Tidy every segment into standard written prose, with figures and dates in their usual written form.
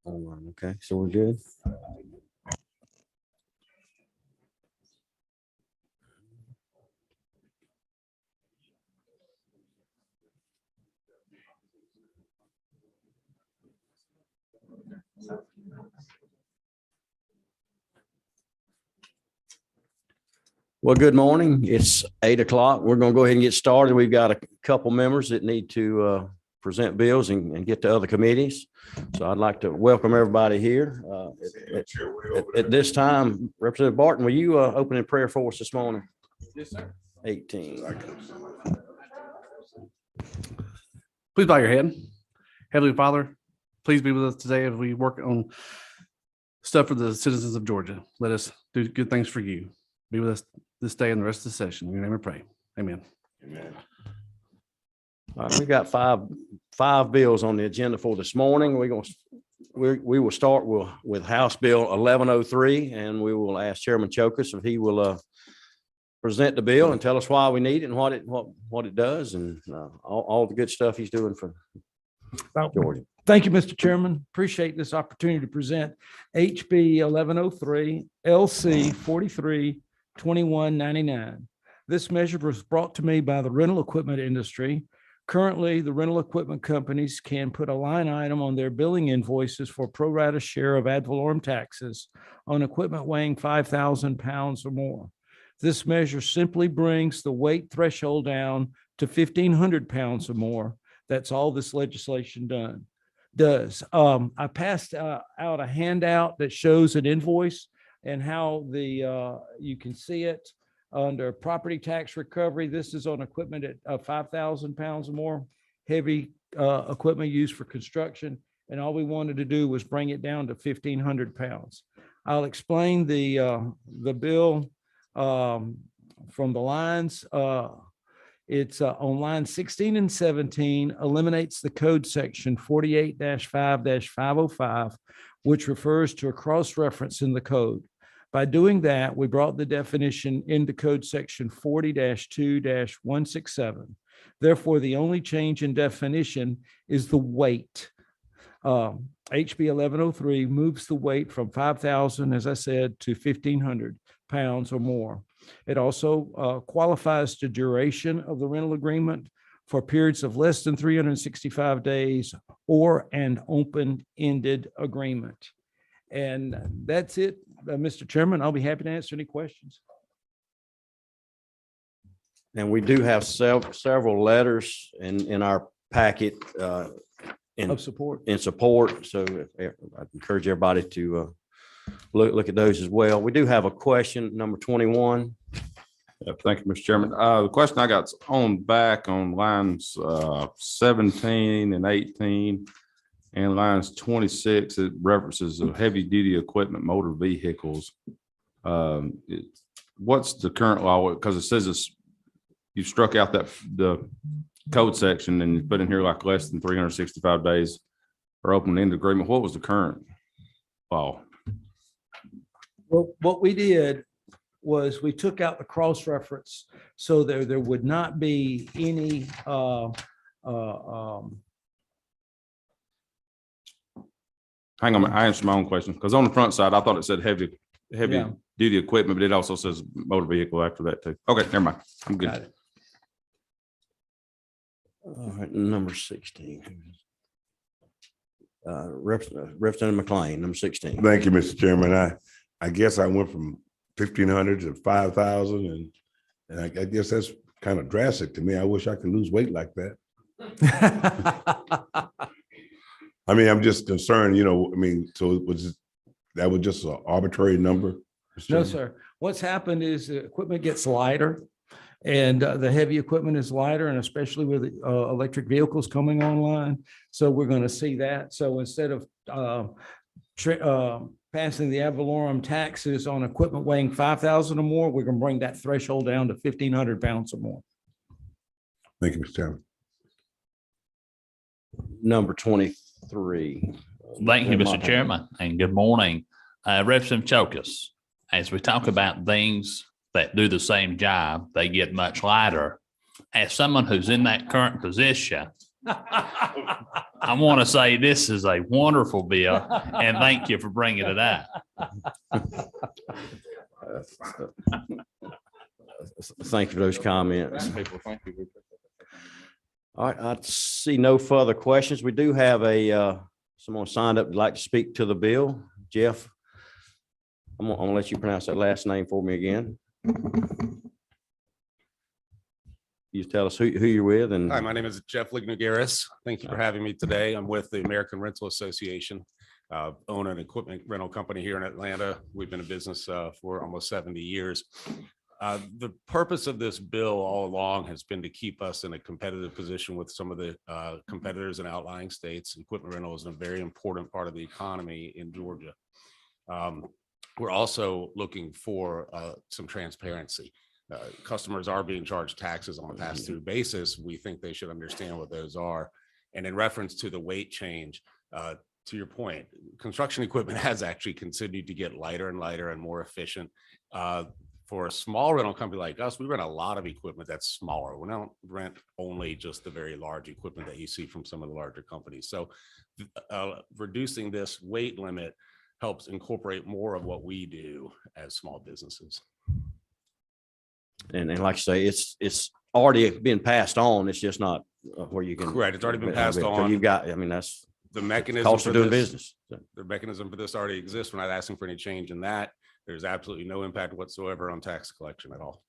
Online, okay, so we're good. Well, good morning. It's 8 o'clock. We're going to go ahead and get started. We've got a couple members that need to present bills and get to other committees. So I'd like to welcome everybody here. At this time, Representative Barton, will you open in prayer for us this morning? Yes, sir. 18. Please bow your head. Heavenly Father, please be with us today as we work on stuff for the citizens of Georgia. Let us do good things for you. Be with us this day and the rest of the session. In your name we pray. Amen. Amen. All right, we got five bills on the agenda for this morning. We will start with House Bill 1103, and we will ask Chairman Chokus if he will present the bill and tell us why we need it and what it does and all the good stuff he's doing for Georgia. Thank you, Mr. Chairman. Appreciate this opportunity to present HB 1103 LC 432199. This measure was brought to me by the rental equipment industry. Currently, the rental equipment companies can put a line item on their billing invoices for pro rata share of ad valorem taxes on equipment weighing 5,000 pounds or more. This measure simply brings the weight threshold down to 1,500 pounds or more. That's all this legislation does. I passed out a handout that shows an invoice and how you can see it under property tax recovery. This is on equipment at 5,000 pounds or more, heavy equipment used for construction. And all we wanted to do was bring it down to 1,500 pounds. I'll explain the bill from the lines. It's on line 16 and 17, eliminates the code section 48-5-505, which refers to a cross-reference in the code. By doing that, we brought the definition into code section 40-2-167. Therefore, the only change in definition is the weight. HB 1103 moves the weight from 5,000, as I said, to 1,500 pounds or more. It also qualifies the duration of the rental agreement for periods of less than 365 days or an open-ended agreement. And that's it, Mr. Chairman. I'll be happy to answer any questions. And we do have several letters in our packet Of support. in support. So I encourage everybody to look at those as well. We do have a question, number 21. Yeah, thank you, Mr. Chairman. The question I got on back on lines 17 and 18 and lines 26, it references of heavy duty equipment, motor vehicles. What's the current law? Because it says you struck out the code section and you put in here like less than 365 days or open-ended agreement. What was the current law? Well, what we did was we took out the cross-reference so there would not be any Hang on, I answered my own question because on the front side, I thought it said heavy Yeah. duty equipment, but it also says motor vehicle after that too. Okay, never mind. I'm got good. it. All right, number 16. Representative McLean, number 16. Thank you, Mr. Chairman. I guess I went from 1,500 to 5,000 and I guess that's kind of drastic to me. I wish I could lose weight like that. I mean, I'm just concerned, so that was just an arbitrary number? Mr. No, Chairman? sir. What's happened is the equipment gets lighter and the heavy equipment is lighter, and especially with electric vehicles coming online. So we're going to see that. So instead of passing the ad valorem taxes on equipment weighing 5,000 or more, we're going to bring that threshold down to 1,500 pounds or more. Thank you, Mr. Chairman. Number 23. Thank you, Mr. Chairman, and good morning. Representative Chokus, as we talk about things that do the same job, they get much lighter. As someone who's in that current position, I want to say this is a wonderful bill and thank you for bringing it out. Thank you for those comments. All right, I see no further questions. We do have someone signed up who'd like to speak to the bill. Jeff, I'm gonna let you pronounce that last name for me again. You tell us who you're with and. Hi, my name is Jeff Lignogaris. Thank you for having me today. I'm with the American Rental Association. Own an equipment rental company here in Atlanta. We've been in business for almost 70 years. The purpose of this bill all along has been to keep us in a competitive position with some of the competitors in outlying states. Equipment rental is a very important part of the economy in Georgia. We're also looking for some transparency. Customers are being charged taxes on a pass-through basis. We think they should understand what those are. And in reference to the weight change, to your point, construction equipment has actually continued to get lighter and lighter and more efficient. For a small rental company like us, we rent a lot of equipment that's smaller. We don't rent only just the very large equipment that you see from some of the larger companies. So reducing this weight limit helps incorporate more of what we do as small businesses. And like I say, it's already been passed on. It's just not where you can. Correct. It's already been passed So on. you've got, I mean, that's The mechanism cost for of doing this, business. the mechanism for this already exists. We're not asking for any change in that. There's absolutely no impact whatsoever on tax collection at all.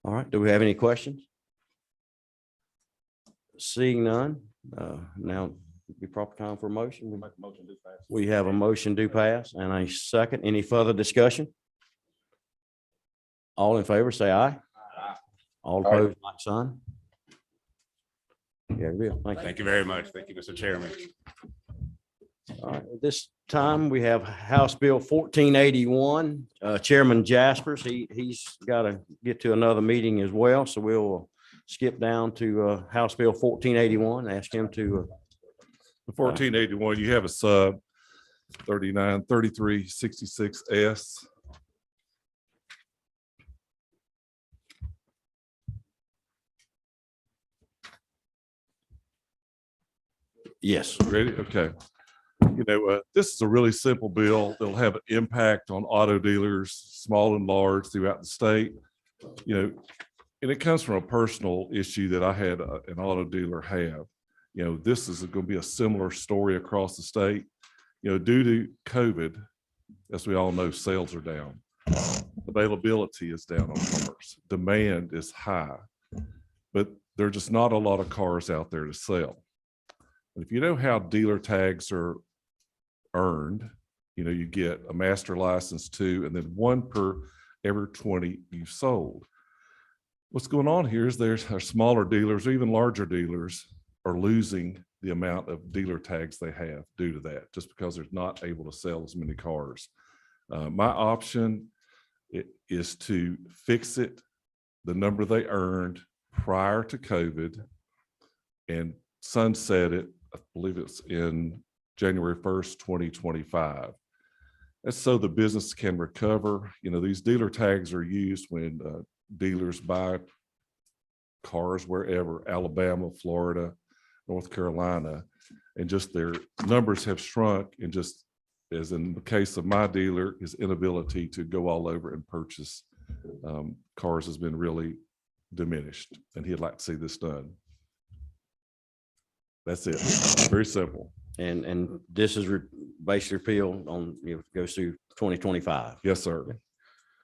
All right. Do we have any questions? Seeing none, now be proper time for a motion. We have a motion do pass and a second. Any further discussion? All in favor, say aye. All opposed, like sign. Yeah, real. Thank you. Thank you very much. Thank you, Mr. Chairman. All right, at this time, we have House Bill 1481. Chairman Jaspers, he's got to get to another meeting as well, so we'll skip down to House Bill 1481, ask him to. 1481, you have a sub 3366S. Yes. Ready? Okay. You know, this is a really simple bill. It'll have an impact on auto dealers, small and large throughout the state. You know, and it comes from a personal issue that I had an auto dealer have. You know, this is going to be a similar story across the state. You know, due to COVID, as we all know, sales are down. Availability is down on cars. Demand is high, but there are just not a lot of cars out there to sell. And if you know how dealer tags are earned, you know, you get a master license 2 and then 1 per every 20 you've sold. What's going on here is there's smaller dealers, or even larger dealers are losing the amount of dealer tags they have due to that, just because they're not able to sell as many cars. My option is to fix it, the number they earned prior to COVID, and sunset it. I believe it's in January 1st, 2025. That's so the business can recover. You know, these dealer tags are used when dealers buy cars wherever, Alabama, Florida, North Carolina, and just their numbers have shrunk. And just as in the case of my dealer, his inability to go all over and purchase cars has been really diminished, and he'd like to see this done. That's it. Very simple. And this is basically repealed on, you know, goes through 2025. Yes, sir.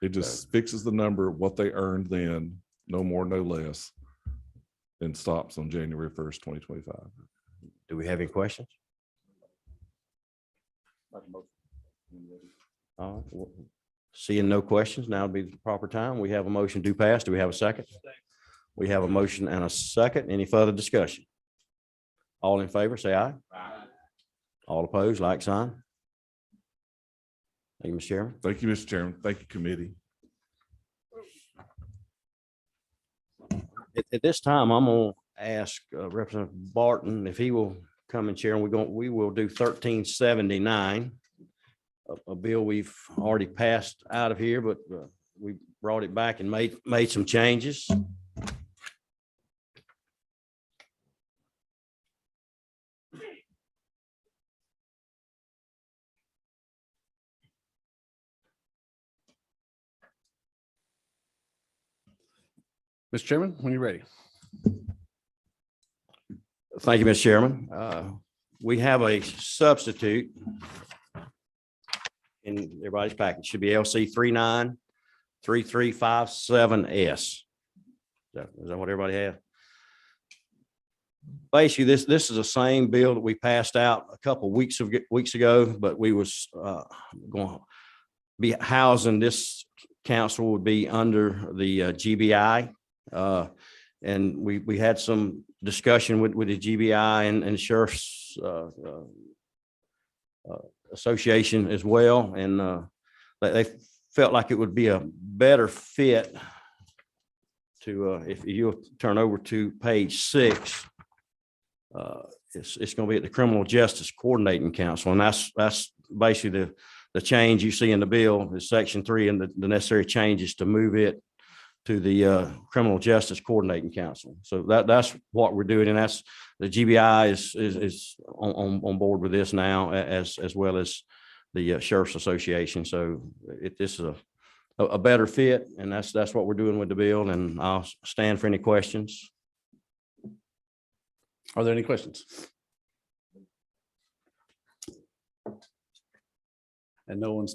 It just fixes the number, what they earned then, no more, no less, and stops on January 1st, 2025. Do we have any questions? Seeing no questions, now would be the proper time. We have a motion do pass. Do we have a second? We have a motion and a second. Any further discussion? All in favor, say aye. All opposed, like sign. Thank you, Mr. Chairman. Thank you, Mr. Chairman. Thank you, committee. At this time, I'm going to ask Representative Barton if he will come and chair, and we will do 1379, a bill we've already passed out of here, but we brought it back and made some changes. Mr. Chairman, when you're ready. Thank you, Mr. Chairman. We have a substitute in everybody's package. Should be LC 393357S. Is that what everybody has? Basically, this is the same bill that we passed out a couple weeks ago, but we was going to be housing this council would be under the GBI. And we had some discussion with the GBI and Sheriff's Association as well. And they felt like it would be a better fit to, if you turn over to page 6, it's going to be at the Criminal Justice Coordinating Council. And that's basically the change you see in the bill is section 3 and the necessary changes to move it to the Criminal Justice Coordinating Council. So that's what we're doing. And that's the GBI is on board with this now as well as the Sheriff's Association. So this is a better fit, and that's what we're doing with the bill. And I'll stand for any questions. Are there any questions? And no one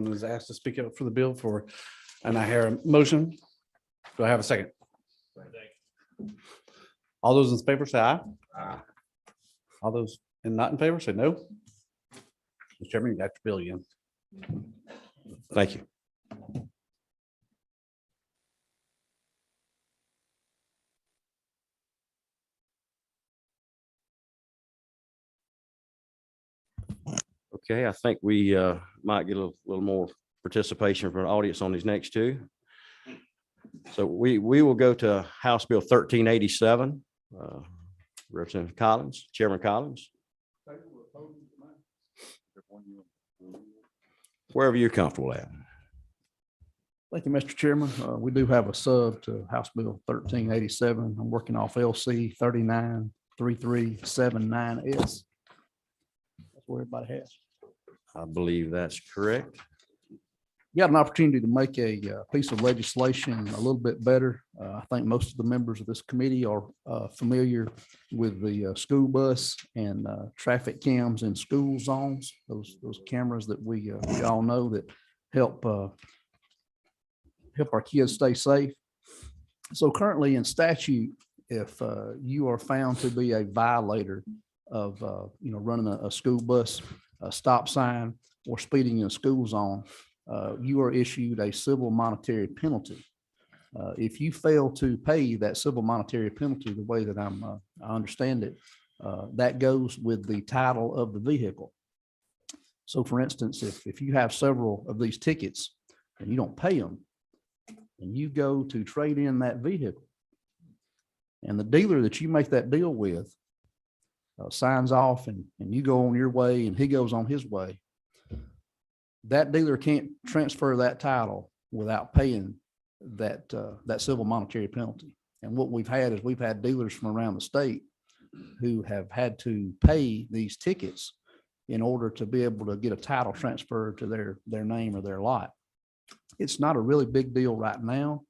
was asked to speak up for the bill and I hear a motion. Do I have a second? All those in favor say aye. Aye. All those not in favor say no. Mr. Chairman, you got your bill again. Thank you. Okay, I think we might get a little more participation from the audience on these next two. So we will go to House Bill 1387. Representative Collins, Chairman Collins. Wherever you're comfortable at. Thank you, Mr. Chairman. We do have a sub to House Bill 1387. I'm working off LC 393379S. That's where everybody has. I believe that's correct. Got an opportunity to make a piece of legislation a little bit better. I think most of the members of this committee are familiar with the school bus and traffic cams in school zones. Those cameras that we all know that help our kids stay safe. So currently in statute, if you are found to be a violator of running a school bus, a stop sign, or speeding in a school zone, you are issued a civil monetary penalty. If you fail to pay that civil monetary penalty the way that I understand it, that goes with the title of the vehicle. So for instance, if you have several of these tickets and you don't pay them, and you go to trade in that vehicle, and the dealer that you make that deal with signs off and you go on your way and he goes on his way, that dealer can't transfer that title without paying that civil monetary penalty. And what we've had is we've had dealers from around the state who have had to pay these tickets in order to be able to get a title transferred to their name or their lot. It's not a really big deal right now.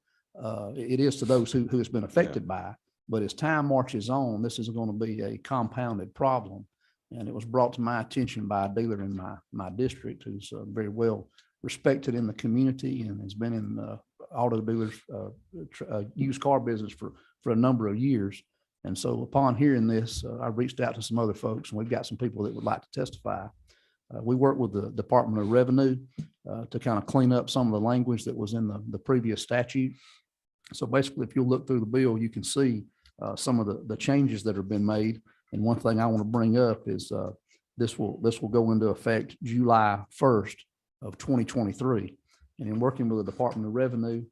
It is to those who has been affected by, but as time marches on, this is going to be a compounded problem. And it was brought to my attention by a dealer in my district who's very well respected in the community and has been in auto dealers, used car business for a number of years. And so upon hearing this, I reached out to some other folks, and we've got some people that would like to testify. We worked with the Department of Revenue to kind of clean up some of the language that was in the previous statute. So basically, if you look through the bill, you can see some of the changes that have been made. And one thing I want to bring up is this will go into effect July 1st of 2023. And in working with the Department of Revenue,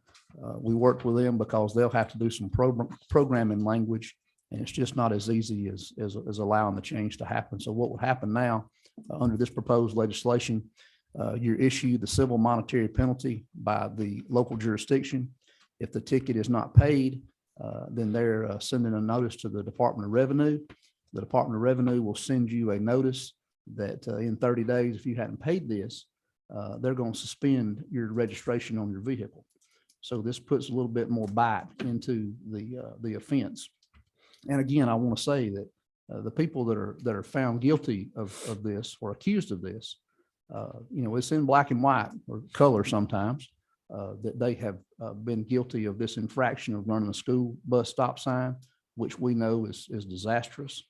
we worked with them because they'll have to do some programming language, and it's just not as easy as allowing the change to happen. So what would happen now under this proposed legislation, you're issued the civil monetary penalty by the local jurisdiction. If the ticket is not paid, then they're sending a notice to the Department of Revenue. The Department of Revenue will send you a notice that in 30 days, if you hadn't paid this, they're going to suspend your registration on your vehicle. So this puts a little bit more bite into the offense. And again, I want to say that the people that are found guilty of this or accused of this, it's in black and white or color sometimes, that they have been guilty of this infraction of running a school bus stop sign, which we know is disastrous.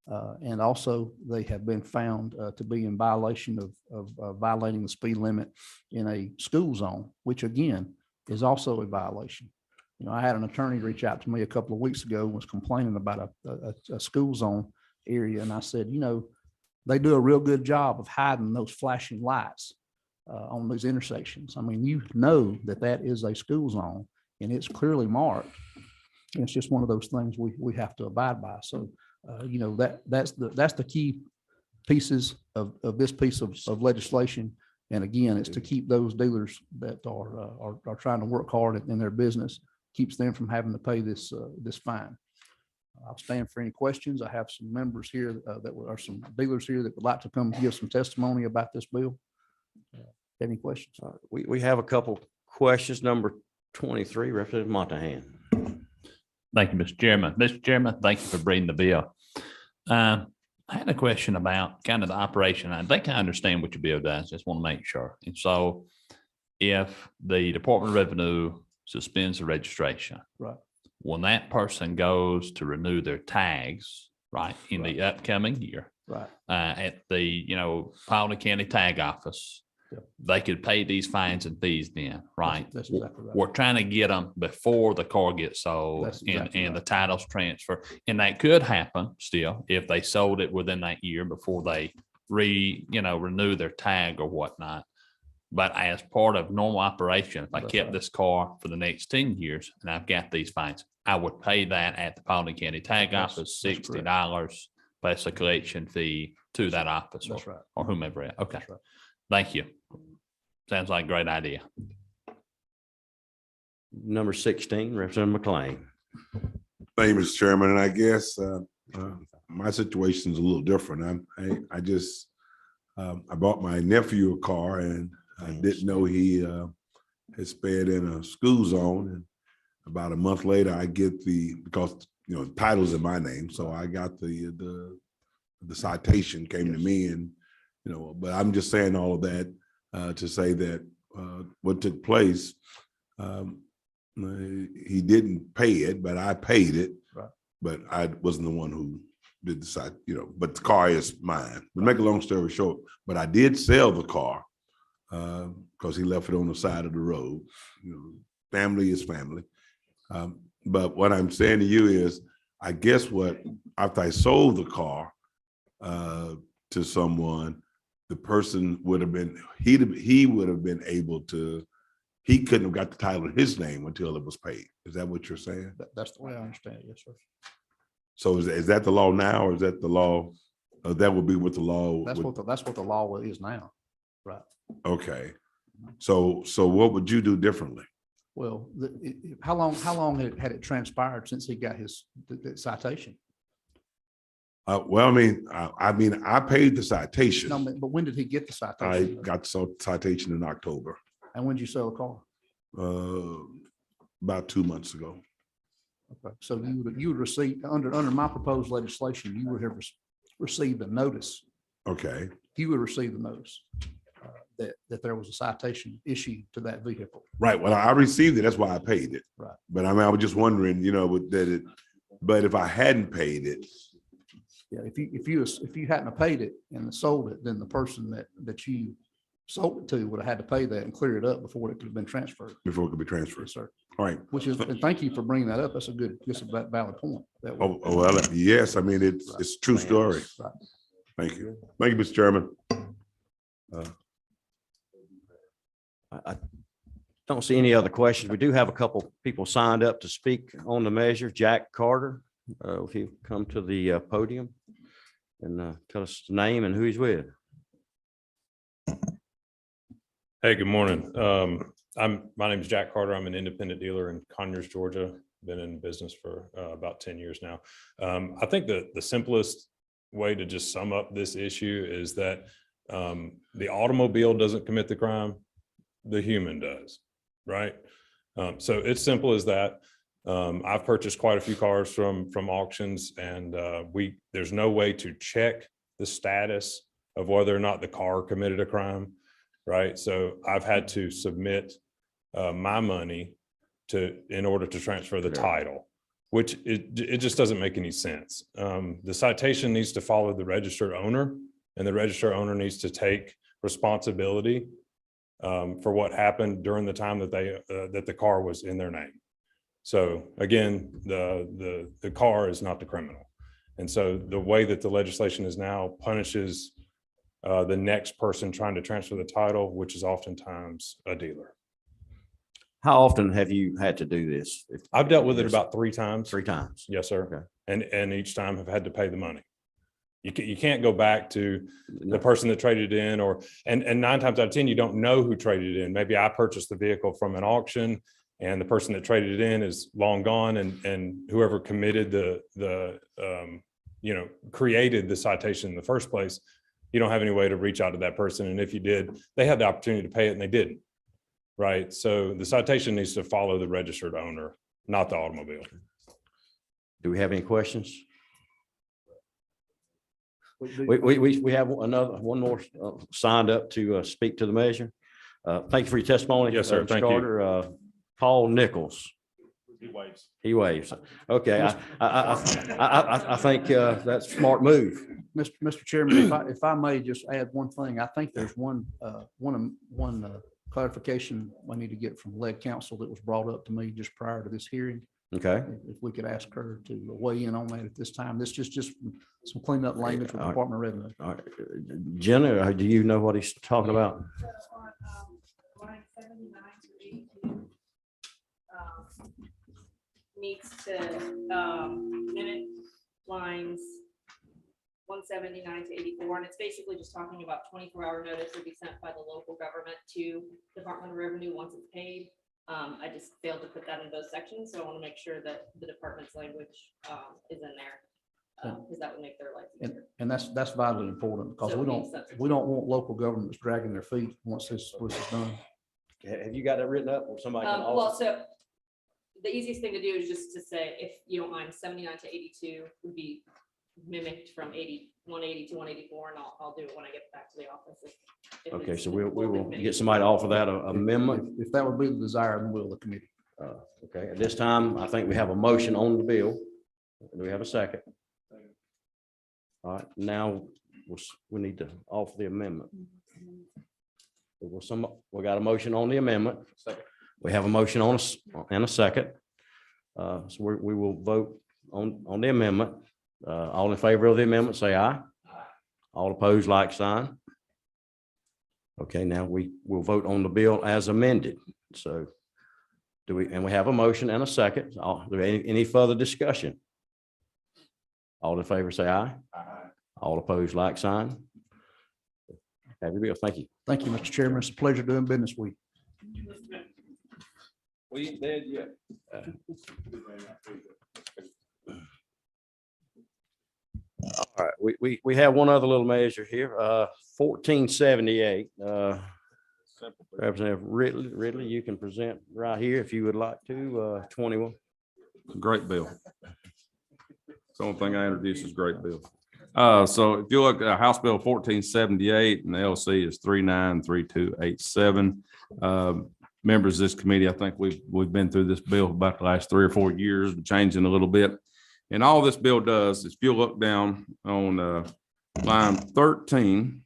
And also they have been found to be in violation of violating the speed limit in a school zone, which again is also a violation. I had an attorney reach out to me a couple of weeks ago and was complaining about a school zone area. And I said, they do a real good job of hiding those flashing lights on these intersections. I mean, that is a school zone and it's clearly marked. And it's just one of those things we have to abide by. So, that's the key pieces of this piece of legislation. And again, it's to keep those dealers that are trying to work hard in their business, keeps them from having to pay this fine. I'll stand for any questions. I have some members here some dealers here that would like to come give some testimony about this bill. Any questions? We have a couple questions. Number 23, Representative Montahan. Thank you, Mr. Chairman. Mr. Chairman, thank you for bringing the bill. I had a question about kind of the operation. I think I understand what your bill does. Just want to make sure. And so if the Department of Revenue suspends the registration, Right. when that person goes to renew their tags, right, in the upcoming year, Right. at the, Powder County Tag Office, Yep. they could pay these fines and fees then, right? That's exactly right. We're trying to get them before the car gets sold That's and, exactly and the right. titles transfer. And that could happen still if they sold it within that year before they renew their tag or whatnot. But as part of normal operation, if I That's kept right. this car for the next 10 years and I've got these fines, I would pay that at the Powder County Tag That's- Office, that's correct. $60 plus a collection fee to that office That's right. or whomever. Okay, That's right. thank you. Sounds like a great idea. Number 16, Representative McLean. Thank you, Mr. Chairman, and I guess my situation is a little different. I just I bought my nephew a car and I didn't know he had sped in a school zone. And about a month later, I get because the title's in my name, so I got the citation came to me, and but I'm just saying all of that to say that what took place. He didn't pay it, but I paid it. Right. But I wasn't the one who did the site, but the car is mine. But make a long story short, but I did sell the car because he left it on the side of the road. Family is family. But what I'm saying to you is, I guess after I sold the car to someone, the person would have been, he would have been able to, he couldn't have got the title in his name until it was paid. Is that what you're saying? That's the way I understand it. Yes, sir. So is that the law now, or is that the law? That would be what the law That's would, what the law is now. Right. okay. So what would you do differently? Well, how long had it transpired since he got the citation? Well, I paid the citation. No, but when did he get the I citation? got the citation in October, And when did you sell the car? about 2 months ago. Okay, so you would receive, under my proposed legislation, you would have received a notice. Okay, You would receive the notice that there was a citation issued to that vehicle. right. Well, I received it. That's why I paid it. Right. But I was just wondering, but if I hadn't paid it, Yeah, if you hadn't have paid it and sold it, then the person that you sold it to would have had to pay that and clear it up before it could have been transferred. before it could be transferred. Yes, sir. All right. And thank you for bringing that up. That's a valid point. That way- Well, yes, it's a true story. Right. Thank you. Thank you, Mr. Chairman. I don't see any other questions. We do have a couple people signed up to speak on the measure. Jack Carter, if you come to the podium and tell us his name and who he's with. Hey, good morning. My name is Jack Carter. I'm an independent dealer in Conyers, Georgia. Been in business for about 10 years now. I think the simplest way to just sum up this issue is that the automobile doesn't commit the crime, the human does, right? So it's simple as that. I've purchased quite a few cars from auctions, and there's no way to check the status of whether or not the car committed a crime, right? So I've had to submit my money in order to transfer the title, which it just doesn't make any sense. The citation needs to follow the registered owner, and the registered owner needs to take responsibility for what happened during the time that that the car was in their name. So again, the car is not the criminal. And so the way that the legislation is now punishes the next person trying to transfer the title, which is oftentimes a dealer. How often have you had to do this? I've dealt with it about 3 times. 3 times. Yes, sir. Okay. And each time have had to pay the money. You can't go back to the person that traded in, and 9 times out of 10, you don't know who traded in. Maybe I purchased the vehicle from an auction and the person that traded it in is long gone, and whoever committed created the citation in the first place, you don't have any way to reach out to that person. And if you did, they had the opportunity to pay it and they didn't. Right. So the citation needs to follow the registered owner, not the automobile. Do we have any questions? We have one more signed up to speak to the measure. Thank you for your testimony. Yes, sir. Mr. Thank you. Carter. Paul Nichols. He waves. Okay. I think that's a smart move. Mr. Chairman, if I may just add one thing, I think there's one clarification I need to get from lead counsel that was brought up to me just prior to this hearing. Okay. If we could ask her to weigh in on that at this time. This just some cleanup language with the Department of Revenue. All right. Jenna, do you know what he's talking about? Line 79 to 82 needs to mimic lines 179 to 84, and it's basically just talking about 24-hour notice will be sent by the local government to Department of Revenue once it's paid. I just failed to put that in both sections, so I want to make sure that the department's language is in there, because that would make their life easier. And that's vitally important because So we it don't makes sense. want local governments dragging their feet once this is done. Have you got that written up or somebody? can Well, also- so the easiest thing to do is just to say, if you don't mind, 79 to 82 would be mimicked from 180 to 184, and I'll do it when I get back to the office. if Okay, it's so a we little will bit get somebody to offer that amendment. If that would be the desire, then will the committee. Okay, at this time, I think we have a motion on the bill. Do we have a second? All right, now we need to offer the amendment. We got a motion on the amendment. We have a motion and a second. So we will vote on the amendment. All in favor of the amendment, say aye. All opposed, like sign. Okay, now we will vote on the bill as amended. So we have a motion and a second. Do we have any further discussion? All in favor, say aye. All opposed, like sign. Have your bill. Thank you. Thank you, Mr. Chairman. It's a pleasure doing business with you. We ain't dead yet. All right, we have one other little measure here, 1478. Representative Ridley, you can present right here if you would like to, 21. Great bill. It's the only thing I introduced is great bill. So if you look at House Bill 1478 and the LC is 393287. Members of this committee, I think we've been through this bill about the last 3 or 4 years, changing a little bit. And all this bill does is if you look down on line 13,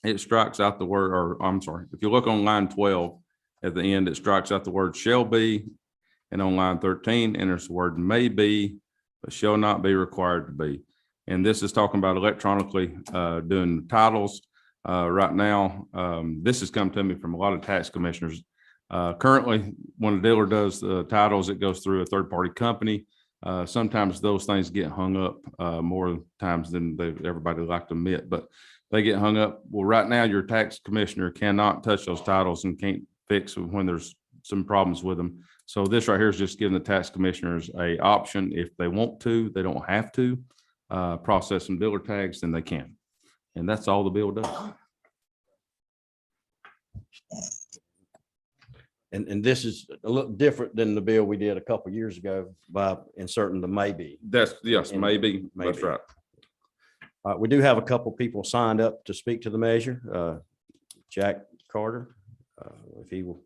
it strikes out the word, or I'm sorry, if you look on line 12 at the end, it strikes out the word shall be. And on line 13, enters the word may be, but shall not be required to be. And this is talking about electronically doing titles. Right now, this has come to me from a lot of tax commissioners. Currently, when a dealer does the titles, it goes through a third-party company. Sometimes those things get hung up more times than everybody would like to admit, but they get hung up. Well, right now, your tax commissioner cannot touch those titles and can't fix when there's some problems with them. So this right here is just giving the tax commissioners a option. If they want to, they don't have to process some dealer tags, then they can. And that's all the bill does. And this is a little different than the bill we did a couple of years ago by inserting the maybe. That's, yes, And- maybe, that's maybe. right. We do have a couple people signed up to speak to the measure. Jack Carter, if he will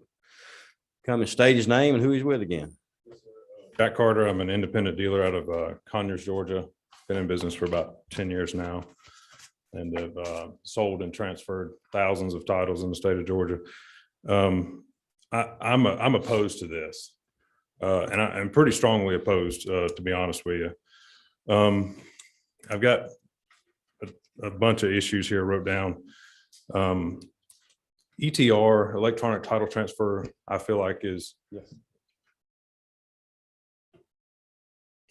come and state his name and who he's with again. Jack Carter, I'm an independent dealer out of Conyers, Georgia. Been in business for about 10 years now and have sold and transferred thousands of titles in the state of Georgia. I'm opposed to this, and I'm pretty strongly opposed, to be honest with you. I've got a bunch of issues here wrote down. ETR, electronic title transfer, I feel like is.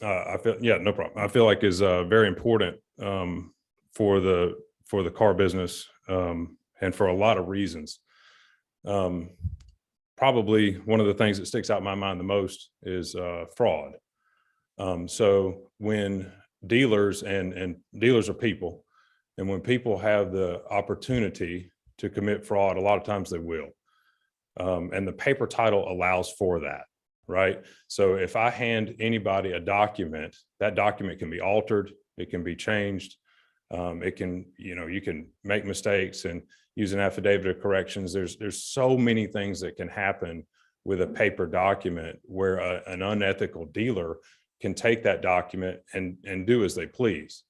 I feel, yeah, no problem. I feel like is very important for the car business and for a lot of reasons. Probably one of the things that sticks out in my mind the most is fraud. So when dealers and dealers are people, and when people have the opportunity to commit fraud, a lot of times they will. And the paper title allows for that. Right. So if I hand anybody a document, that document can be altered, it can be changed. It can, you can make mistakes and use an affidavit of corrections. There's so many things that can happen with a paper document where an unethical dealer can take that document and do as they please.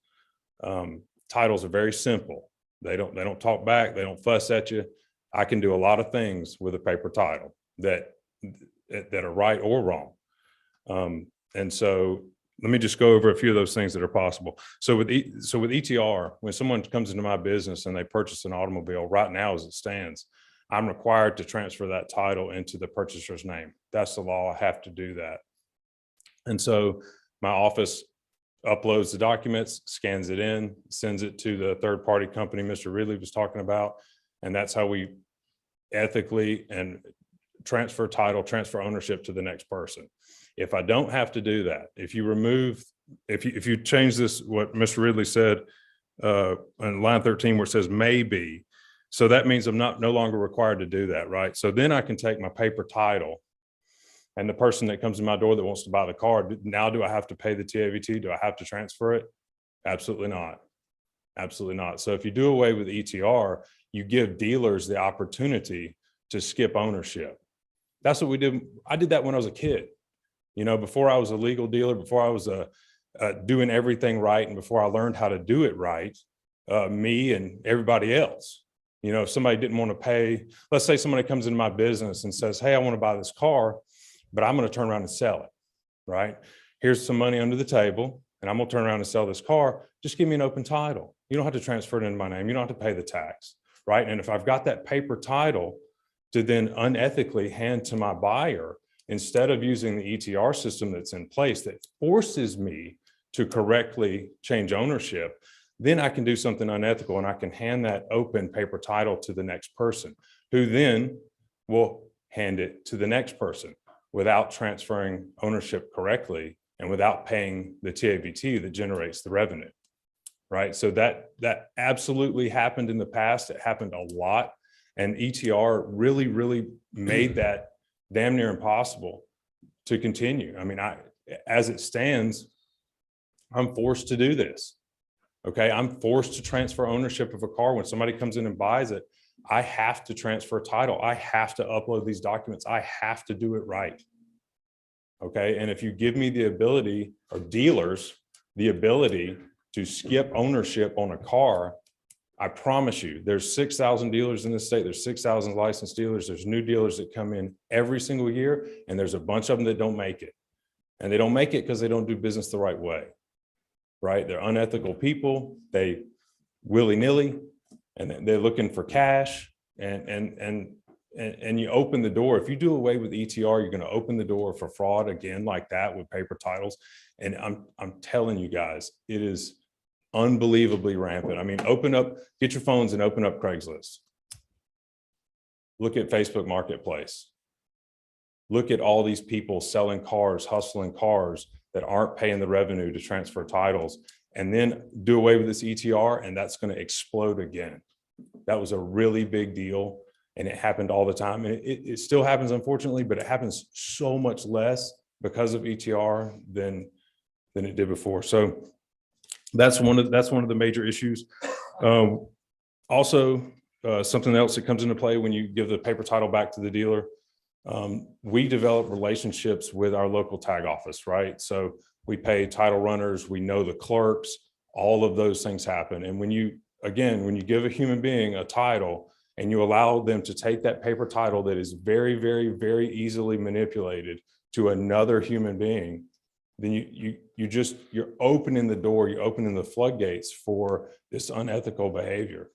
Titles are very simple. They don't talk back. They don't fuss at you. I can do a lot of things with a paper title that are right or wrong. And so let me just go over a few of those things that are possible. So with ETR, when someone comes into my business and they purchase an automobile, right now as it stands, I'm required to transfer that title into the purchaser's name. That's the law. I have to do that. And so my office uploads the documents, scans it in, sends it to the third-party company Mr. Ridley was talking about. And that's how we ethically and transfer title, transfer ownership to the next person. If I don't have to do that, if you change this, what Mr. Ridley said on line 13 where it says maybe, so that means I'm no longer required to do that, right? So then I can take my paper title and the person that comes in my door that wants to buy the car, now do I have to pay the TAVT? Do I have to transfer it? Absolutely not. Absolutely not. So if you do away with ETR, you give dealers the opportunity to skip ownership. That's what we did. I did that when I was a kid. Before I was a legal dealer, before I was doing everything right, and before I learned how to do it right, me and everybody else, if somebody didn't want to pay, let's say somebody comes into my business and says, hey, I want to buy this car, but I'm going to turn around and sell it, right? Here's some money under the table, and I'm going to turn around and sell this car. Just give me an open title. You don't have to transfer it into my name. You don't have to pay the tax, right? And if I've got that paper title to then unethically hand to my buyer, instead of using the ETR system that's in place that forces me to correctly change ownership, then I can do something unethical and I can hand that open paper title to the next person, who then will hand it to the next person without transferring ownership correctly and without paying the TAVT that generates the revenue, right? So that absolutely happened in the past. It happened a lot. And ETR really, really made that damn near impossible to continue. I mean, as it stands, I'm forced to do this. Okay, I'm forced to transfer ownership of a car. When somebody comes in and buys it, I have to transfer title. I have to upload these documents. I have to do it right. Okay, and if you give me the ability, or dealers, the ability to skip ownership on a car, I promise you, there's 6,000 dealers in this state. There's 6,000 licensed dealers. There's new dealers that come in every single year, and there's a bunch of them that don't make it. And they don't make it because they don't do business the right way, right? They're unethical people. They willy-nilly, and they're looking for cash. And you open the door. If you do away with ETR, you're going to open the door for fraud again, like that with paper titles. And I'm telling you guys, it is unbelievably rampant. I mean, get your phones and open up Craigslist. Look at Facebook Marketplace. Look at all these people selling cars, hustling cars that aren't paying the revenue to transfer titles, and then do away with this ETR, and that's going to explode again. That was a really big deal. and it happened all the time. And it still happens, unfortunately, but it happens so much less because of ETR than it did before. So that's one of the major issues. Also, something else that comes into play when you give the paper title back to the dealer, we develop relationships with our local tag office, right? So we pay title runners, we know the clerks, all of those things happen. And when you give a human being a title and you allow them to take that paper title that is very, very, very easily manipulated to another human being, then you're opening the door, you're opening the floodgates for this unethical behavior.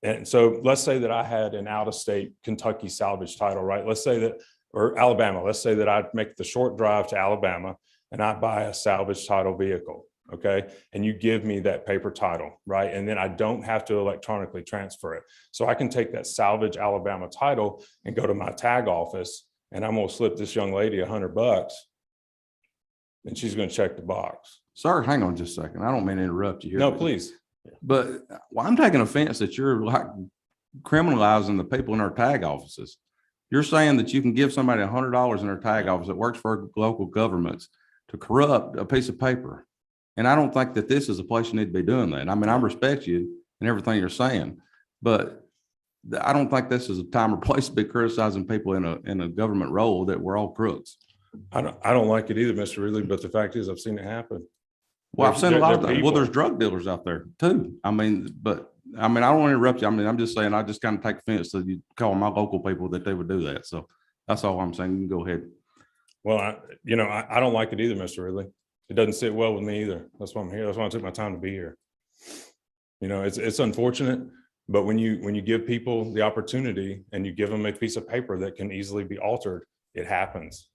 And so let's say that I had an out-of-state Kentucky salvage title, right? Let's say that, or Alabama, let's say that I'd make the short drive to Alabama and I buy a salvage title vehicle, okay? And you give me that paper title, right? And then I don't have to electronically transfer it. So I can take that salvage Alabama title and go to my tag office and I'm gonna slip this young lady $100 and she's gonna check the box. Sir, hang on just a second. I don't mean to interrupt you here. No, please. But well, I'm taking offense that you're like criminalizing the people in our tag offices. You're saying that you can give somebody $100 in their tag office that works for local governments to corrupt a piece of paper. And I don't think that this is a place you need to be doing that. I mean, I respect you and everything you're saying, but I don't think this is a time or place to be criticizing people in a government role that we're all crooks. I don't like it either, Mr. Ridley, but the fact is I've seen it happen. Well, I've seen a lot of They're things. Well, there's people. drug dealers out there too. I mean, I don't want to interrupt you. I mean, I'm just saying, I just kind of take offense to you calling my local people that they would do that. So that's all I'm saying. You can go ahead. Well, I don't like it either, Mr. Ridley. It doesn't sit well with me either. That's why I'm here. That's why I took my time to be here. It's unfortunate, but when you give people the opportunity and you give them a piece of paper that can easily be altered, it happens,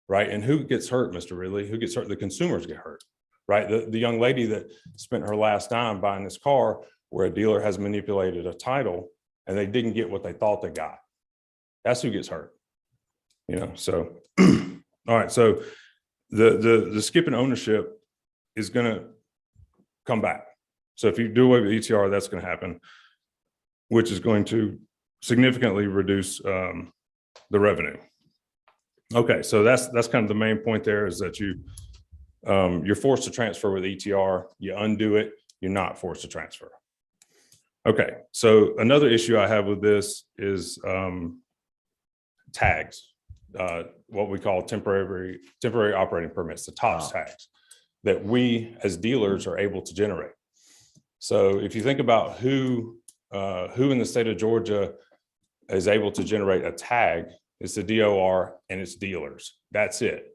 right? And who gets hurt, Mr. Ridley? Who gets hurt? The consumers get hurt, right? The young lady that spent her last dime buying this car where a dealer has manipulated a title and they didn't get what they thought they got. That's who gets hurt, so. All right, so the skipping ownership is gonna come back. So if you do away with ETR, that's gonna happen, which is going to significantly reduce the revenue. Okay, so that's kind of the main point there, is that you're forced to transfer with ETR, you undo it, you're not forced to transfer. Okay, so another issue I have with this is tags. What we call temporary operating permits, the TOPS tags that we as dealers are able to generate. So if you think about who in the state of Georgia is able to generate a tag, it's the DOR and it's dealers. That's it.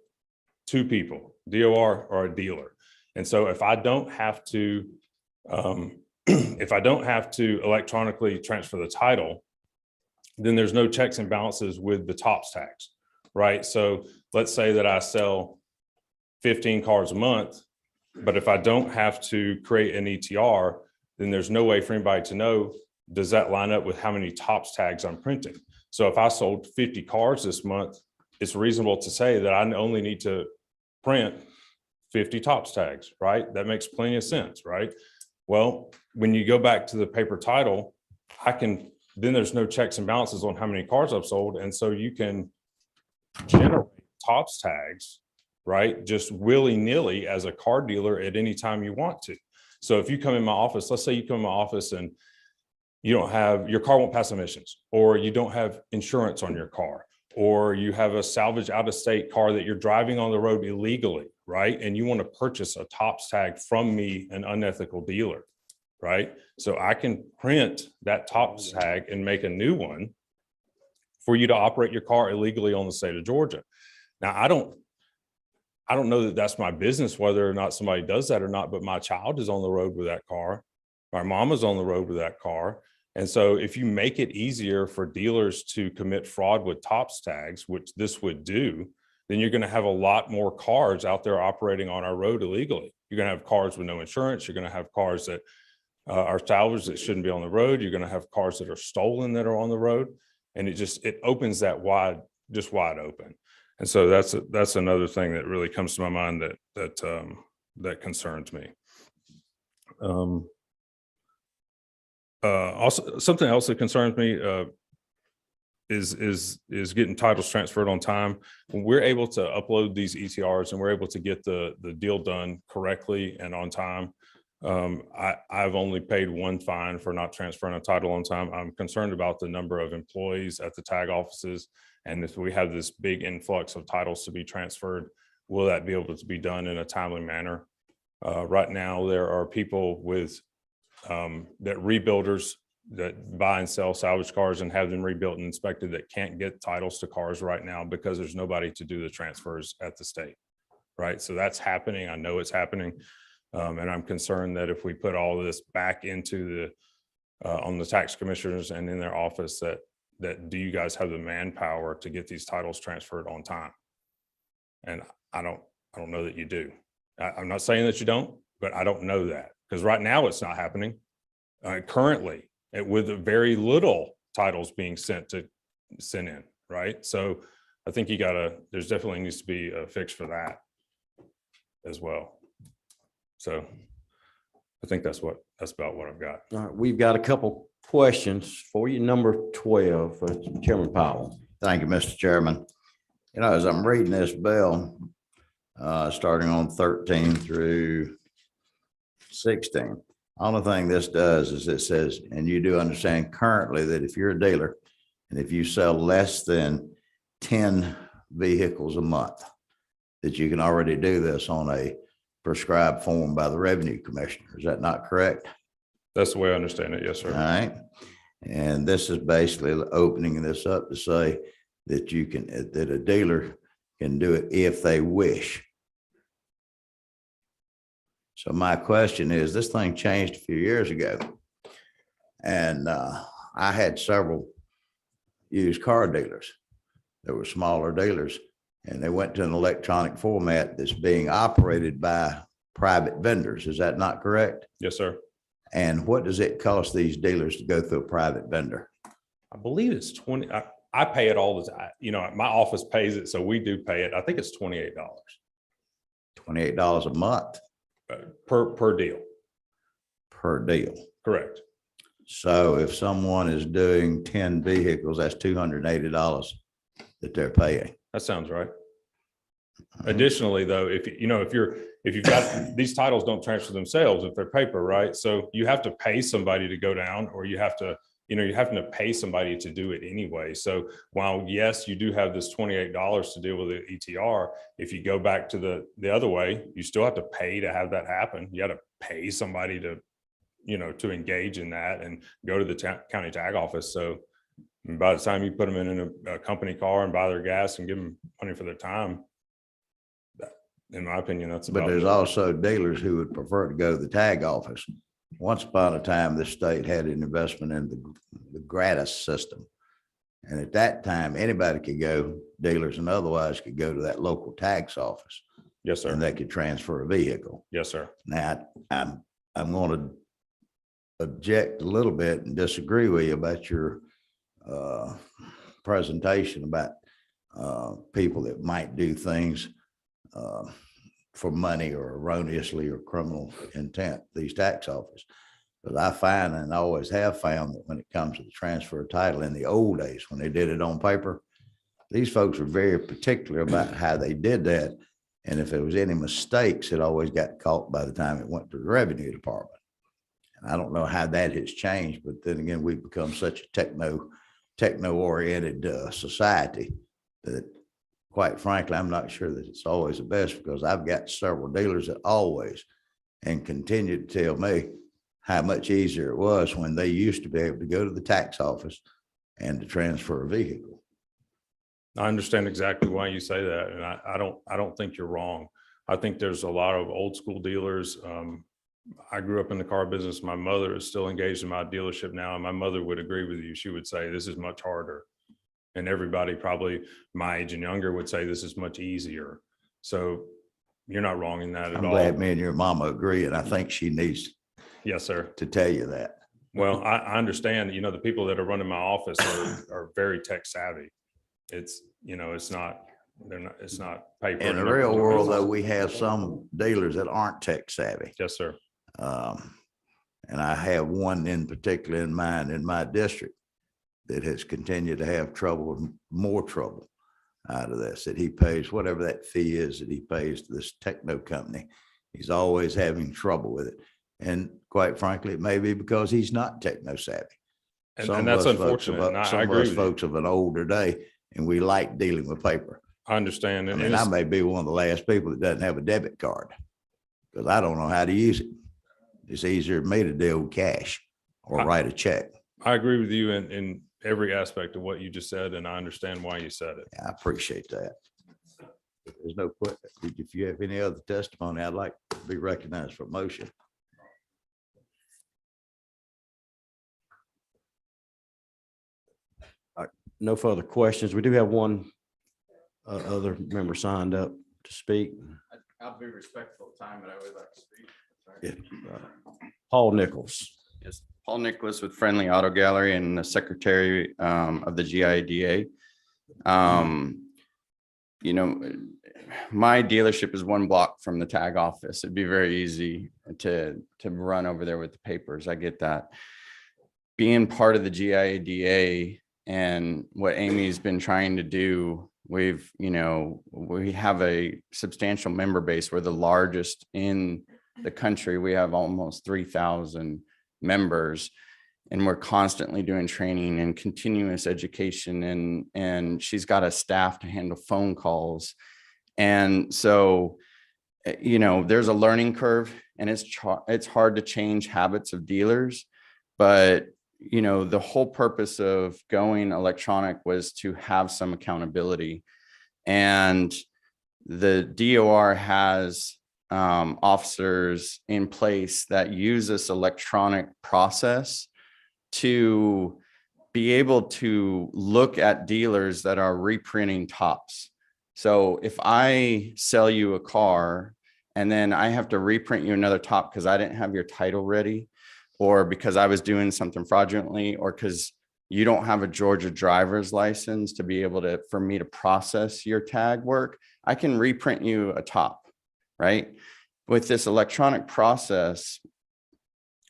Two people, DOR or a dealer. And so if I don't have to electronically transfer the title, then there's no checks and balances with the TOPS tags. Right. So let's say that I sell 15 cars a month, but if I don't have to create an ETR, then there's no way for anybody to know, does that line up with how many TOPS tags I'm printing? So if I sold 50 cars this month, it's reasonable to say that I only need to print 50 TOPS tags, right? That makes plenty of sense, right? Well, when you go back to the paper title, then there's no checks and balances on how many cars I've sold. And so you can generate TOPS tags, right? Just willy-nilly as a car dealer at any time you want to. So if you come in my office, let's say you come in my office and your car won't pass emissions, or you don't have insurance on your car, or you have a salvage out-of-state car that you're driving on the road illegally, right? And you want to purchase a TOPS tag from me, an unethical dealer, right? So I can print that TOPS tag and make a new one for you to operate your car illegally on the state of Georgia. Now, I don't know that that's my business, whether or not somebody does that or not, but my child is on the road with that car. My mom is on the road with that car. And so if you make it easier for dealers to commit fraud with TOPS tags, which this would do, then you're going to have a lot more cars out there operating on our road illegally. You're going to have cars with no insurance. You're going to have cars that are salvaged that shouldn't be on the road. You're going to have cars that are stolen that are on the road. And it opens that wide open. And so that's another thing that really comes to my mind that concerns me. Also, something else that concerns me, is getting titles transferred on time. When we're able to upload these ETRs and we're able to get the deal done correctly and on time, I've only paid one fine for not transferring a title on time. I'm concerned about the number of employees at the tag offices. And if we have this big influx of titles to be transferred, will that be able to be done in a timely manner? Right now, there are people with that rebuilders that buy and sell salvage cars and have them rebuilt and inspected that can't get titles to cars right now because there's nobody to do the transfers at the state, right? So that's happening. I know it's happening. And I'm concerned that if we put all of this back into the, on the tax commissioners and in their office, that do you guys have the manpower to get these titles transferred on time? And I don't know that you do. I'm not saying that you don't, but I don't know that because right now it's not happening. Currently, with very little titles being sent in, right? So I think there's definitely needs to be a fix for that as well. So I think that's about what I've got. All right, we've got a couple questions for you. Number 12, Chairman Powell. Thank you, Mr. Chairman. You know, as I'm reading this bill, starting on 13 through 16, only thing this does is it says, and you do understand currently that if you're a dealer and if you sell less than 10 vehicles a month, that you can already do this on a prescribed form by the Revenue Commissioner. Is that not correct? That's the way I understand it. Yes, sir. All right. And this is basically opening this up to say that you can, that a dealer can do it if they wish. So my question is, this thing changed a few years ago. And I had several used car dealers. There were smaller dealers and they went to an electronic format that's being operated by private vendors. Is that not correct? Yes, sir. And what does it cost these dealers to go through a private vendor? I believe it's 20. I pay it all the time. You know, my office pays it, so we do pay it. I think it's $28. $28 a month Per deal. per deal. Correct. So if someone is doing 10 vehicles, that's $280 that they're paying. That sounds right. Additionally, though, if you've got these titles don't transfer themselves if they're paper, right? So you have to pay somebody to go down, or you have to, you're having to pay somebody to do it anyway. So while yes, you do have this $28 to deal with the ETR, if you go back to the other way, you still have to pay to have that happen. You got to pay somebody to, to engage in that and go to the county tag office. So by the time you put them in a company car and buy their gas and give them money for their time, in my opinion, that's about. But there's also dealers who would prefer to go to the tag office. Once upon a time, the state had an investment in the gratis system. And at that time, anybody could go, dealers and otherwise could go to that local tax office. Yes, sir. And they could transfer a vehicle. Yes, sir. Now, I'm going to object a little bit and disagree with you about your presentation about people that might do things for money or erroneously or criminal intent, these tax office. But I find and always have found that when it comes to the transfer of title in the old days, when they did it on paper, these folks were very particular about how they did that. And if there was any mistakes, it always got caught by the time it went to the Revenue Department. And I don't know how that has changed, but then again, we've become such a techno-oriented society that, quite frankly, I'm not sure that it's always the best, because I've got several dealers that always and continue to tell me how much easier it was when they used to be able to go to the tax office and to transfer a vehicle. I understand exactly why you say that. And I don't think you're wrong. I think there's a lot of old school dealers. I grew up in the car business. My mother is still engaged in my dealership now. And my mother would agree with you. She would say, this is much harder. And everybody probably my age and younger would say this is much easier. So you're not wrong in that at all. I'm glad me and your mama agree, and I think she needs Yes, sir. to tell you that. Well, I understand, the people that are running my office are very tech savvy. It's not paper. In the real world, though, we have some dealers that aren't tech savvy. Yes, sir. And I have one in particular in mind in my district. that has continued to have trouble, more trouble out of this, that he pays whatever that fee is that he pays to this techno company. He's always having trouble with it. And quite frankly, it may be because he's not techno savvy. And Some of that's us folks unfortunate. And some I of agree us with you. folks of an older day, and we like dealing with paper. I understand. I And mean, I it's- may be one of the last people that doesn't have a debit card because I don't know how to use it. It's easier for me to deal with cash or write a check. I agree with you in every aspect of what you just said, and I understand why you said it. I appreciate that. There's no question. If you have any other testimony, I'd like to be recognized for motion. No further questions. We do have one other member signed up to speak. I'll be respectful of time, but I would like to speak. Yeah. Paul Nichols. Yes, Paul Nicholas with Friendly Auto Gallery and the Secretary of the GIDA. You know, my dealership is one block from the tag office. It'd be very easy to run over there with the papers. I get that. Being part of the GIDA and what Amy's been trying to do, we have a substantial member base. We're the largest in the country. We have almost 3,000 members, and we're constantly doing training and continuous education, and she's got a staff to handle phone calls. And so, there's a learning curve, and it's hard to change habits of dealers, but the whole purpose of going electronic was to have some accountability. And the DOR has officers in place that use this electronic process to be able to look at dealers that are reprinting tops. So if I sell you a car and then I have to reprint you another top because I didn't have your title ready, or because I was doing something fraudulently, or because you don't have a Georgia driver's license to be able to, for me to process your tag work, I can reprint you a top, right? With this electronic process,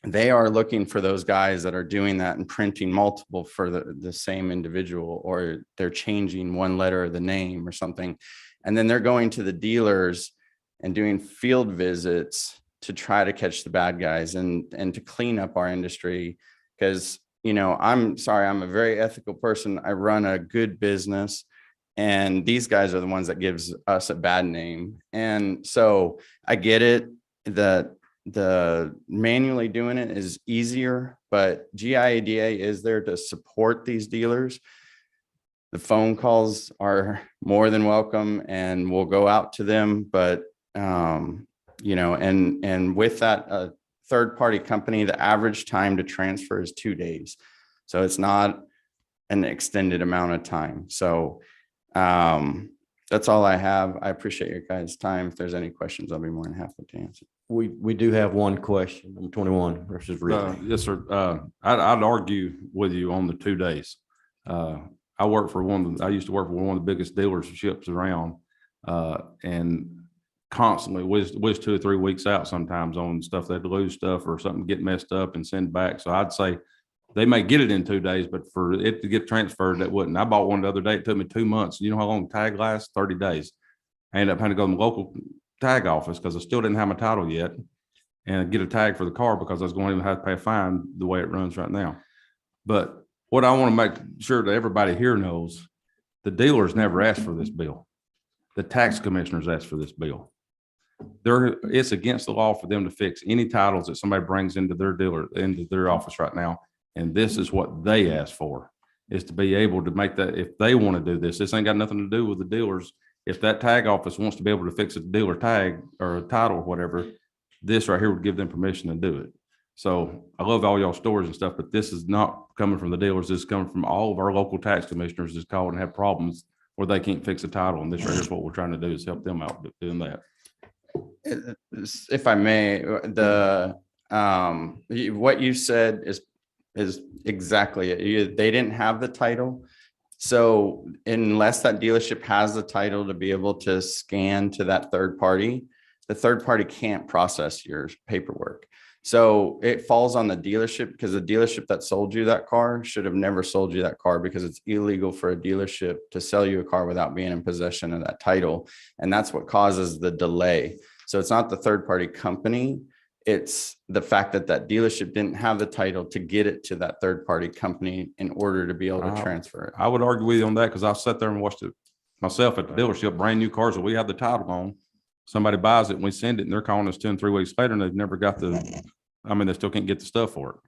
they are looking for those guys that are doing that and printing multiple for the same individual, or they're changing one letter of the name or something. And then they're going to the dealers and doing field visits to try to catch the bad guys and to clean up our industry. Because, I'm sorry, I'm a very ethical person. I run a good business, and these guys are the ones that gives us a bad name. And so I get it that the manually doing it is easier, but GIADA is there to support these dealers. The phone calls are more than welcome, and we'll go out to them, but and with that third-party company, the average time to transfer is 2 days. So it's not an extended amount of time. So that's all I have. I appreciate your guys' time. If there's any questions, I'll be more than happy to answer. We do have one question, number 21 versus Ridley. Yes, sir. I'd argue with you on the 2 days. I used to work for one of the biggest dealerships around, and constantly was 2 or 3 weeks out sometimes on stuff. They'd lose stuff or something get messed up and send back. So I'd say they may get it in 2 days, but for it to get transferred, that wouldn't. I bought one the other day. It took me 2 months. You know how long the tag lasts? 30 days. I ended up having to go to the local tag office because I still didn't have my title yet and get a tag for the car because I was going to have to pay a fine the way it runs right now. But what I want to make sure that everybody here knows, the dealers never asked for this bill. The tax commissioners asked for this bill. It's against the law for them to fix any titles that somebody brings into their office right now. And this is what they asked for, is to be able to make that, if they want to do this, this ain't got nothing to do with the dealers. If that tag office wants to be able to fix a dealer tag or a title or whatever, this right here would give them permission to do it. So I love all y'all stores and stuff, but this is not coming from the dealers. This is coming from all of our local tax commissioners that's called and have problems where they can't fix a title. And this right here is what we're trying to do, is help them out doing that. If I may, what you said is exactly it. They didn't have the title. So unless that dealership has the title to be able to scan to that third party, the third party can't process your paperwork. So it falls on the dealership because the dealership that sold you that car should have never sold you that car because it's illegal for a dealership to sell you a car without being in possession of that title. And that's what causes the delay. So it's not the third party company. It's the fact that that dealership didn't have the title to get it to that third party company in order to be able to transfer it. I would argue with you on that because I sat there and watched it myself at the dealership, brand new cars that we have the title on. Somebody buys it and we send it and they're calling us 2 and 3 weeks later and they've never got they still can't get the stuff for it.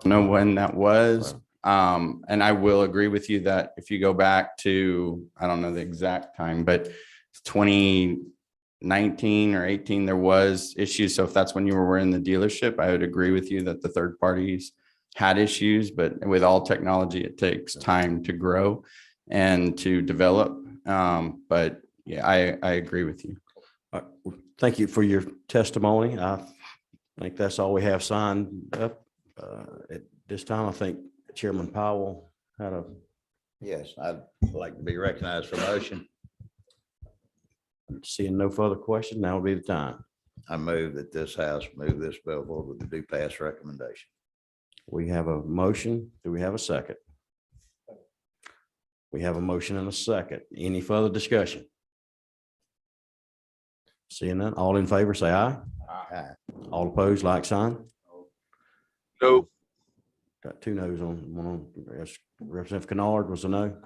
Know when that was. And I will agree with you that if you go back to, I don't know the exact time, but 2019 or 18, there was issues. So if that's when you were in the dealership, I would agree with you that the third parties had issues, but with all technology, it takes time to grow and to develop. But yeah, I agree with you. Thank you for your testimony. I think that's all we have signed up. At this time, I think Chairman Powell had a, Yes, I'd like to be recognized for motion. seeing no further question, now would be the time. I move that this House move this bill forward with the due pass recommendation. We have a motion. Do we have a second? We have a motion and a second. Any further discussion? Seeing none, all in favor, say aye. Aye. All opposed, like sign. No. Got 2 no's on one on. Representative Kennard was a no.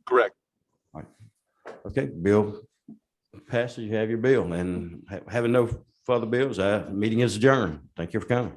Correct. Okay, bill passes. You have your bill, and having no further bills, meeting is adjourned. Thank you for coming.